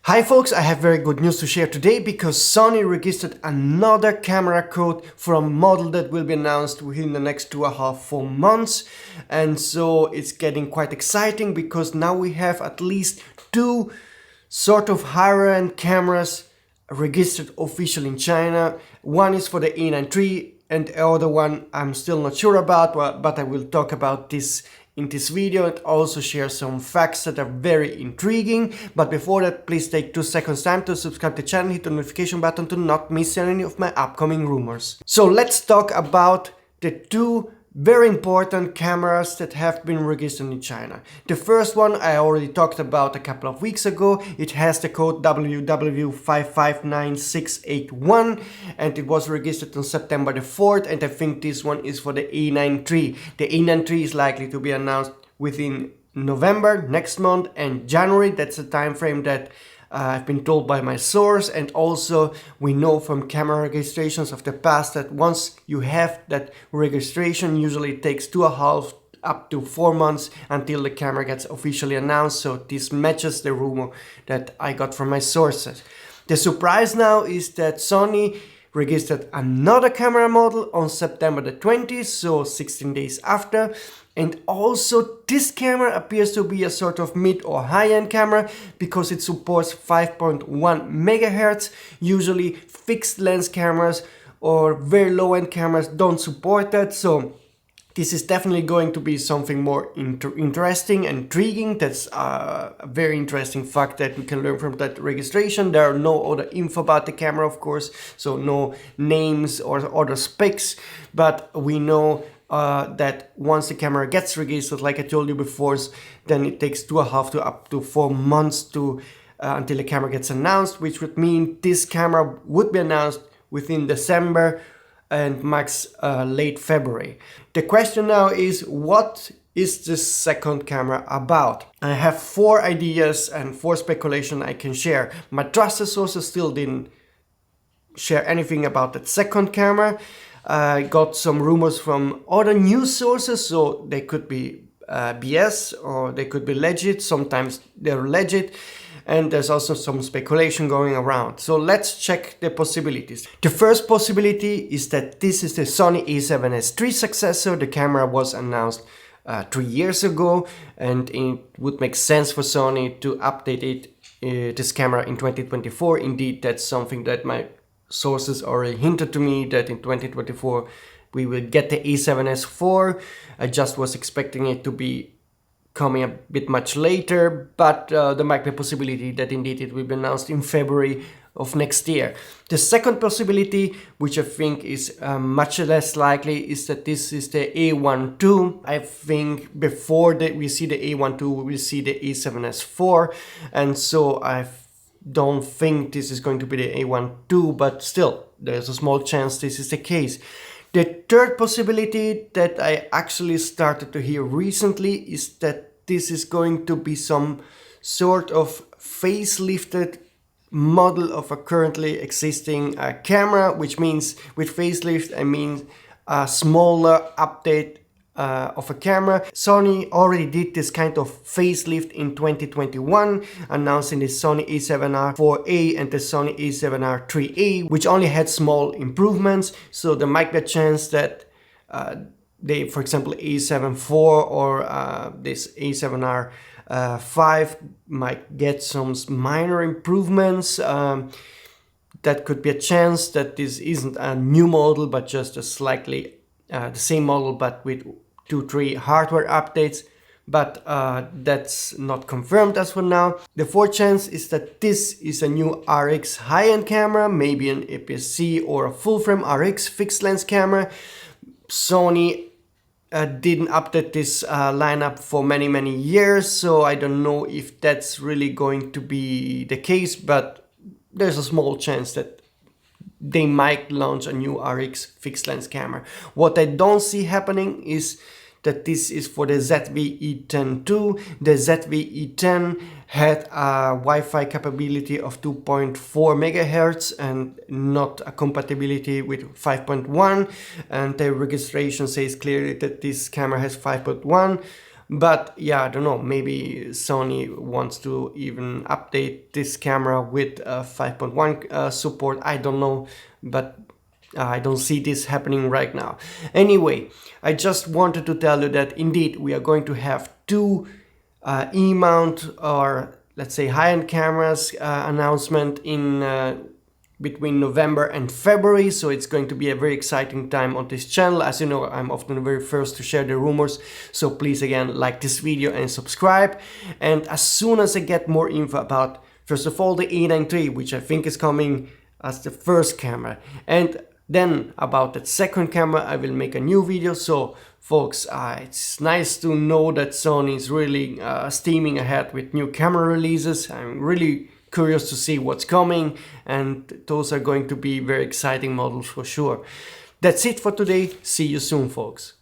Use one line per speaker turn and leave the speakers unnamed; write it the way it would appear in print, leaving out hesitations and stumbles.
Hi folks, I have very good news to share today because Sony registered another camera code for a model that will be announced within the next 2.5–4 months. And so it's getting quite exciting because now we have at least two sort of higher end cameras registered officially in China. One is for the A9 III and the other one I'm still not sure about, but I will talk about this in this video and also share some facts that are very intriguing. But before that, please take 2 seconds time to subscribe to the channel, hit the notification button to not miss any of my upcoming rumors. So let's talk about the two very important cameras that have been registered in China. The first one I already talked about a couple of weeks ago. It has the code WW559681 and it was registered on September the 4th, and I think this one is for the A9 III. The A9 III is likely to be announced within November next month and January. That's the time frame that I've been told by my source, and also we know from camera registrations of the past that once you have that registration, usually it takes 2.5 up to 4 months until the camera gets officially announced. So this matches the rumor that I got from my sources. The surprise now is that Sony registered another camera model on September the 20th, so 16 days after. And also this camera appears to be a sort of mid or high-end camera because it supports 5.1 MHz. Usually fixed lens cameras or very low-end cameras don't support that. So this is definitely going to be something more interesting and intriguing. That's a very interesting fact that we can learn from that registration. There are no other info about the camera, of course, so no names or other specs, but we know that once the camera gets registered, like I told you before, then it takes 2.5 to up to 4 months to until the camera gets announced, which would mean this camera would be announced within December and max late February. The question now is, what is this second camera about? I have 4 ideas and 4 speculation I can share. My trusted sources still didn't share anything about that second camera. I got some rumors from other news sources, so they could be BS or they could be legit. Sometimes they're legit, and there's also some speculation going around. So let's check the possibilities. The first possibility is that this is the Sony A7S III successor. The camera was announced 3 years ago, and it would make sense for Sony to update this camera in 2024. Indeed, that's something that my sources already hinted to me, that in 2024 we will get the A7S IV. I just was expecting it to be coming a bit much later, but there might be a possibility that indeed it will be announced in February of next year. The second possibility, which I think is much less likely, is that this is the A1 II. I think before that we see the A1 II, we will see the A7S IV, and so I don't think this is going to be the A1 II, but still, there's a small chance this is the case. The third possibility that I actually started to hear recently is that this is going to be some sort of facelifted model of a currently existing camera, which means with facelift I mean a smaller update of a camera. Sony already did this kind of facelift in 2021, announcing the Sony A7R IV-A and the Sony A7R III-A, which only had small improvements. So there might be a chance that they, for example, A7 IV or this A7R 5 might get some minor improvements. That could be a chance that this isn't a new model, but just a slightly the same model, but with 2-3 hardware updates, but that's not confirmed as for now. The fourth chance is that this is a new RX high-end camera, maybe an aps-c or a full-frame RX fixed lens camera. Sony didn't update this lineup for many years, so I don't know if that's really going to be the case, but there's a small chance that they might launch a new RX fixed lens camera. What I don't see happening is that this is for the ZV-E10 II. The ZV-E10 had a Wi-Fi capability of 2.4 MHz and not a compatibility with 5.1, and the registration says clearly that this camera has 5.1. But yeah, I don't know, maybe Sony wants to even update this camera with 5.1 support, I don't know, but I don't see this happening right now. Anyway, I just wanted to tell you that indeed we are going to have two E-mount, or let's say high-end cameras announcement in between November and February, so it's going to be a very exciting time on this channel. As you know, I'm often the very first to share the rumors, so please again like this video and subscribe. And as soon as I get more info about, first of all, the A9 III, which I think is coming as the first camera, and then about that second camera, I will make a new video. So folks, it's nice to know that Sony is really steaming ahead with new camera releases. I'm really curious to see what's coming, and those are going to be very exciting models for sure. That's it for today. See you soon, folks.